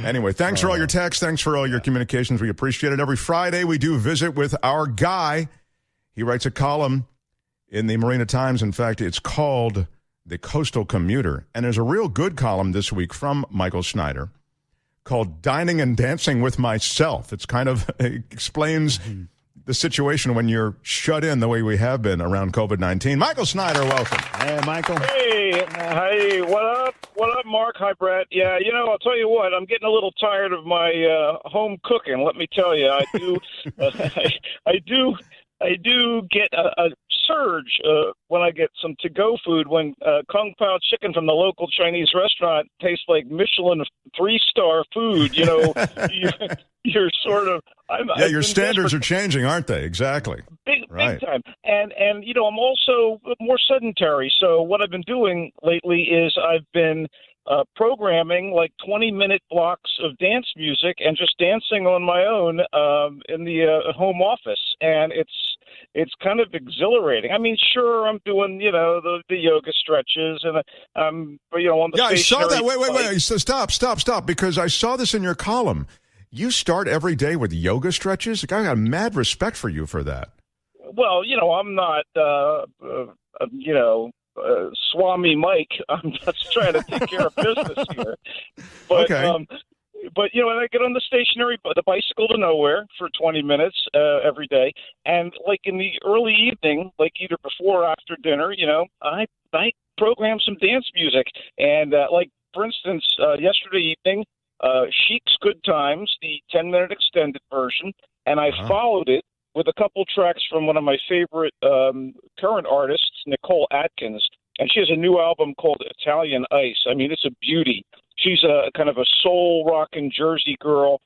Anyway, thanks for all your texts. Thanks for all your communications. We appreciate it. Every Friday, we do visit with our guy. He writes a column in the Marina Times. In fact, it's called The Coastal Commuter. And there's a real good column this week from Michael Snyder called Dining and Dancing with Myself. It's kind of it explains the situation when you're shut in the way we have been around COVID-19. Michael Snyder, welcome. Hey, Michael. Hey, what up? What up, Mark? Hi, Brett. Yeah, I'll tell you what, I'm getting a little tired of my home cooking. Let me tell you, I do, I do get a surge when I get some to-go food when Kung Pao chicken from the local Chinese restaurant tastes like Michelin 3-star food. You're sort of your standards are changing, aren't they? Exactly. Big time. And I'm also more sedentary. So what I've been doing lately is I've been programming like 20-minute blocks of dance music and just dancing on my own in the home office, and it's kind of exhilarating. I mean, sure, I'm doing the yoga stretches, and on the I saw that. Wait. So stop, because I saw this in your column. You start every day with yoga stretches. I got mad respect for you for that. Well, I'm not Swami Mike. I'm just trying to take care of business here. But, okay. But I get on the bicycle to nowhere for 20 minutes every day, and like in the early evening, like either before or after dinner, I program some dance music, and like for instance, yesterday evening, Chic's Good Times, the 10-minute extended version, and I followed it with a couple tracks from one of my favorite current artists, Nicole Atkins, and she has a new album called Italian Ice. I mean, it's a beauty. She's a kind of a soul rockin' Jersey girl,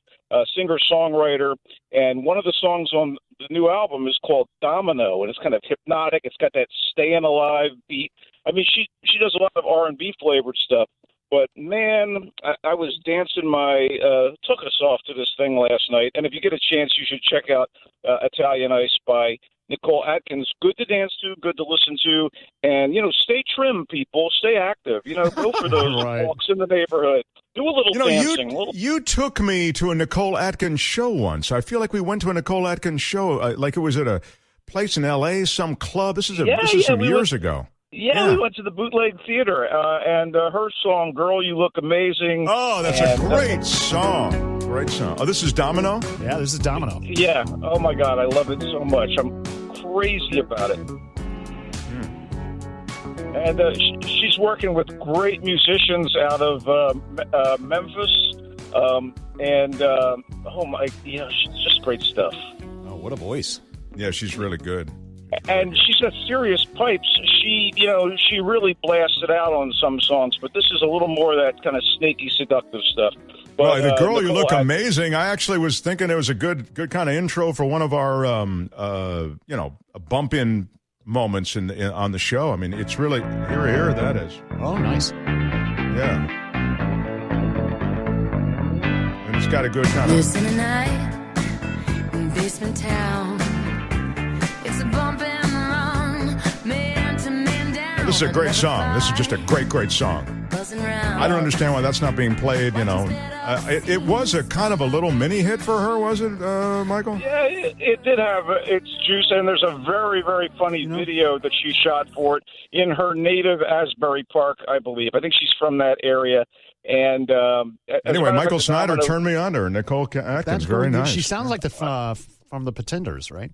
singer-songwriter, and one of the songs on the new album is called Domino, and it's kind of hypnotic. It's got that Stayin' Alive beat. I mean, she does a lot of R&B flavored stuff. But, man, I was dancing took us off to this thing last night. And if you get a chance, you should check out Italian Ice by Nicole Atkins. Good to dance to, good to listen to. And, stay trim, people. Stay active. Go for those walks in the neighborhood. Do a little dancing. You took me to a Nicole Atkins show once. I feel like we went to a Nicole Atkins show, like it was at a place in L.A., some club. This is some years ago. Yeah, we went to the Bootleg Theater, and her song, Girl, You Look Amazing. Oh, that's a great song. Great song. Oh, this is Domino? Yeah, this is Domino. Yeah. Oh, my God. I love it so much. I'm crazy about it. And she's working with great musicians out of Memphis. She's just great stuff. Oh, what a voice. Yeah, she's really good. And she's got serious pipes. She really blasts it out on some songs, but this is a little more of that kind of snaky, seductive stuff. But, the Girl, You Look Amazing. I actually was thinking it was a good kind of intro for one of our, bump-in moments on the show. I mean, it's really, here that is. Oh, nice. Yeah. And it's got a good kind of... Listen tonight in basement town. It's a bump and run, man to man down. This is a great song. This is just a great song. I don't understand why that's not being played, It was a kind of a little mini hit for her, was it, Michael? Yeah, it did have its juice, and there's a very, very funny video that she shot for it in her native Asbury Park, I believe. I think she's from that area. And anyway, Michael Snyder turned me on to her. Nicole Atkins, that's very nice. She sounds like from the Pretenders, right?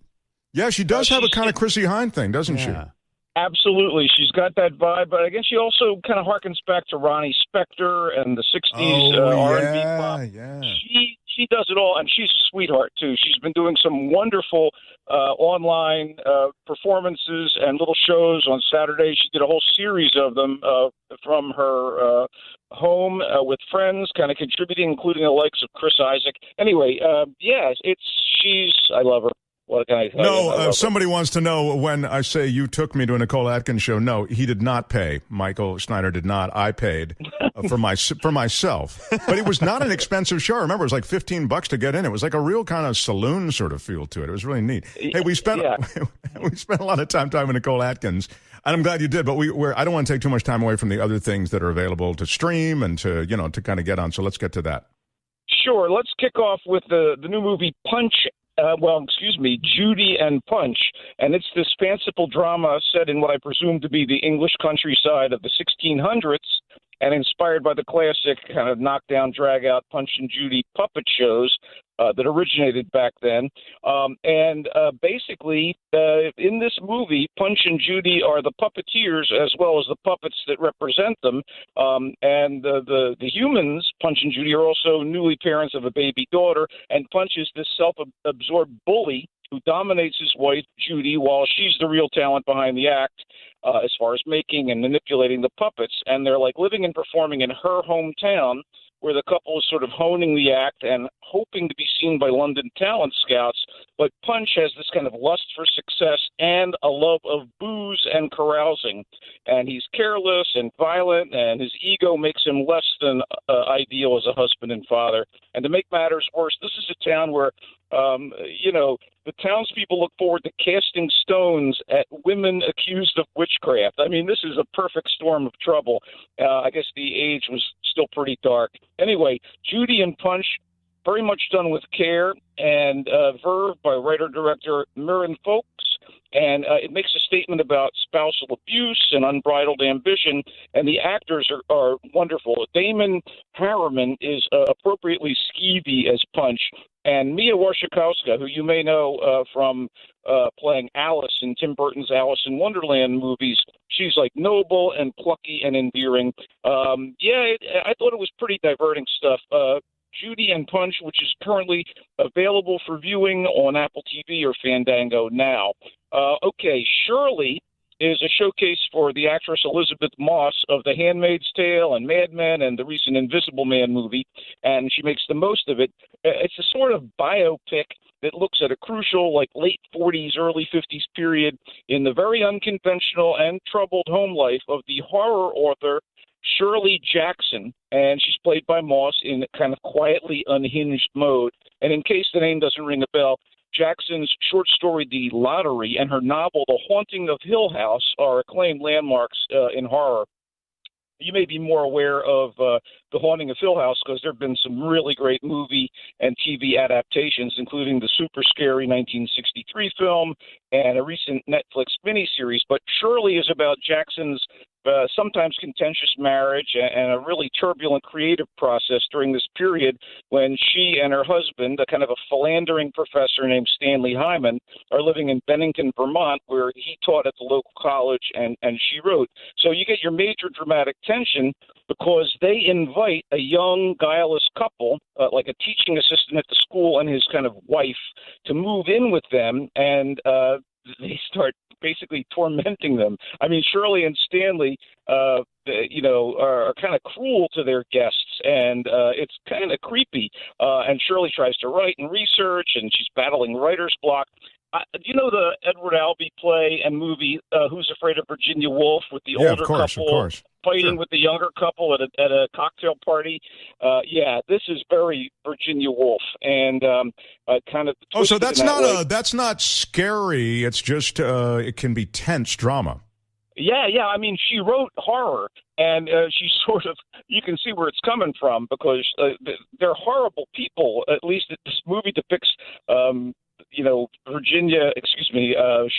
Yeah, she does have a kind of Chrissy Hynde thing, doesn't she? Absolutely. She's got that vibe, but again, she also kind of harkens back to Ronnie Spector and the 60s R&B pop. Yeah. She does it all, and she's a sweetheart, too. She's been doing some wonderful online performances and little shows on Saturday. She did a whole series of them from her home with friends, kind of contributing, including the likes of Chris Isaac. Anyway, I love her. What can I tell you? Somebody wants to know when I say you took me to a Nicole Atkins show. No, he did not pay. Michael Snyder did not. I paid for myself. But it was not an expensive show. I remember it was like $15 to get in. It was like a real kind of saloon sort of feel to it. It was really neat. Hey, we spent a lot of time talking with Nicole Atkins, and I'm glad you did. But I don't want to take too much time away from the other things that are available to stream and to kind of get on. So let's get to that. Sure. Let's kick off with the new movie Punch. Judy and Punch. And it's this fanciful drama set in what I presume to be the English countryside of the 1600s and inspired by the classic kind of knockdown, drag-out Punch and Judy puppet shows that originated back then. Basically, in this movie, Punch and Judy are the puppeteers as well as the puppets that represent them. The humans, Punch and Judy, are also newly parents of a baby daughter, and Punch is this self-absorbed bully who dominates his wife, Judy, while she's the real talent behind the act as far as making and manipulating the puppets. And they're like living and performing in her hometown, where the couple is sort of honing the act and hoping to be seen by London talent scouts. But Punch has this kind of lust for success and a love of booze and carousing. And he's careless and violent, and his ego makes him less than ideal as a husband and father. And to make matters worse, this is a town where, the townspeople look forward to casting stones at women accused of witchcraft. I mean, this is a perfect storm of trouble. I guess the age was still pretty dark. Anyway, Judy and Punch, very much done with care and verve by writer-director Mirren Folks. And it makes a statement about spousal abuse and unbridled ambition, and the actors are wonderful. Damon Harriman is appropriately skeevy as Punch, and Mia Wasikowska, who you may know from playing Alice in Tim Burton's Alice in Wonderland movies, she's like noble and plucky and endearing. I thought it was pretty diverting stuff. Judy and Punch, which is currently available for viewing on Apple TV or Fandango now. Shirley is a showcase for the actress Elizabeth Moss of The Handmaid's Tale and Mad Men and the recent Invisible Man movie, and she makes the most of it. It's a sort of biopic that looks at a crucial, late 40s, early 50s period in the very unconventional and troubled home life of the horror author Shirley Jackson, and she's played by Moss in kind of quietly unhinged mode. And in case the name doesn't ring a bell, Jackson's short story The Lottery and her novel The Haunting of Hill House are acclaimed landmarks in horror. You may be more aware of The Haunting of Hill House because there have been some really great movie and TV adaptations, including the super scary 1963 film and a recent Netflix miniseries. But Shirley is about Jackson's sometimes contentious marriage and a really turbulent creative process during this period when she and her husband, a kind of a philandering professor named Stanley Hyman, are living in Bennington, Vermont, where he taught at the local college and she wrote. So you get your major dramatic tension because they invite a young, guileless couple, like a teaching assistant at the school and his kind of wife, to move in with them, and they start basically tormenting them. I mean, Shirley and Stanley, are kind of cruel to their guests, and it's kind of creepy. And Shirley tries to write and research, and she's battling writer's block. Do you know the Edward Albee play and movie, Who's Afraid of Virginia Woolf, with the older couple fighting with the younger couple at a cocktail party? This is very Virginia Woolf, and kind of. Oh, so that's not scary. It's just it can be tense drama. Yeah. I mean, she wrote horror, and she sort of, you can see where it's coming from because they're horrible people. At least this movie depicts.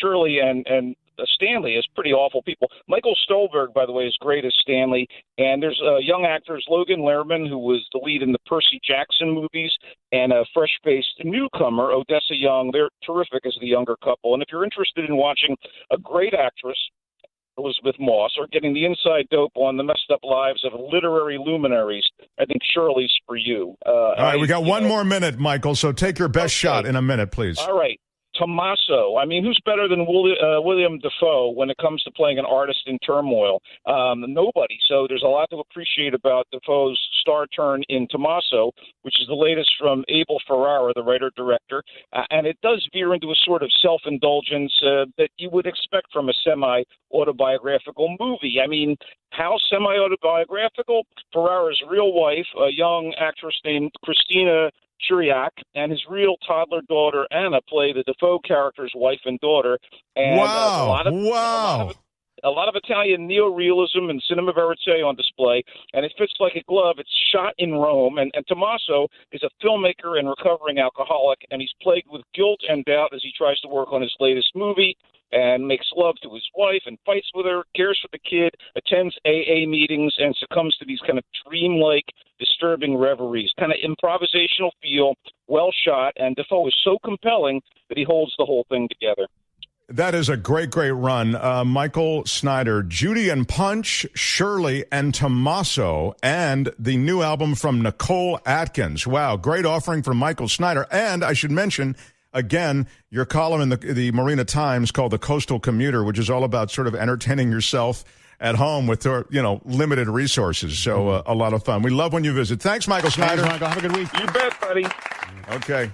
Shirley and Stanley as pretty awful people. Michael Stolberg, by the way, is great as Stanley. And there's young actors, Logan Lerman, who was the lead in the Percy Jackson movies, and a fresh-faced newcomer, Odessa Young. They're terrific as the younger couple. And if you're interested in watching a great actress, Elizabeth Moss, or getting the inside dope on the messed up lives of literary luminaries, I think Shirley's for you. All right, we got one more minute, Michael, so take your best shot in a minute, please. All right. Tommaso. I mean, who's better than William Dafoe when it comes to playing an artist in turmoil? Nobody. So there's a lot to appreciate about Dafoe's star turn in Tommaso, which is the latest from Abel Ferrara, the writer-director. And it does veer into a sort of self-indulgence that you would expect from a semi-autobiographical movie. I mean, how semi-autobiographical? Ferrara's real wife, a young actress named Christina Chiriak, and his real toddler daughter Anna play the Defoe character's wife and daughter. And wow! a lot of Italian neorealism and cinema verite on display, and it fits like a glove. It's shot in Rome, and Tommaso is a filmmaker and recovering alcoholic, and he's plagued with guilt and doubt as he tries to work on his latest movie and makes love to his wife and fights with her, cares for the kid, attends AA meetings, and succumbs to these kind of dreamlike, disturbing reveries. Kind of improvisational feel, well shot, and Defoe is so compelling that he holds the whole thing together. That is a great, great run. Michael Snyder, Judy and Punch, Shirley and Tommaso, and the new album from Nicole Atkins. Wow, great offering from Michael Snyder. And I should mention, again, your column in the Marina Times called The Coastal Commuter, which is all about sort of entertaining yourself at home with, limited resources. So a lot of fun. We love when you visit. Thanks, Michael Snyder. Thanks, Michael. Have a good week. You bet, buddy. Okay.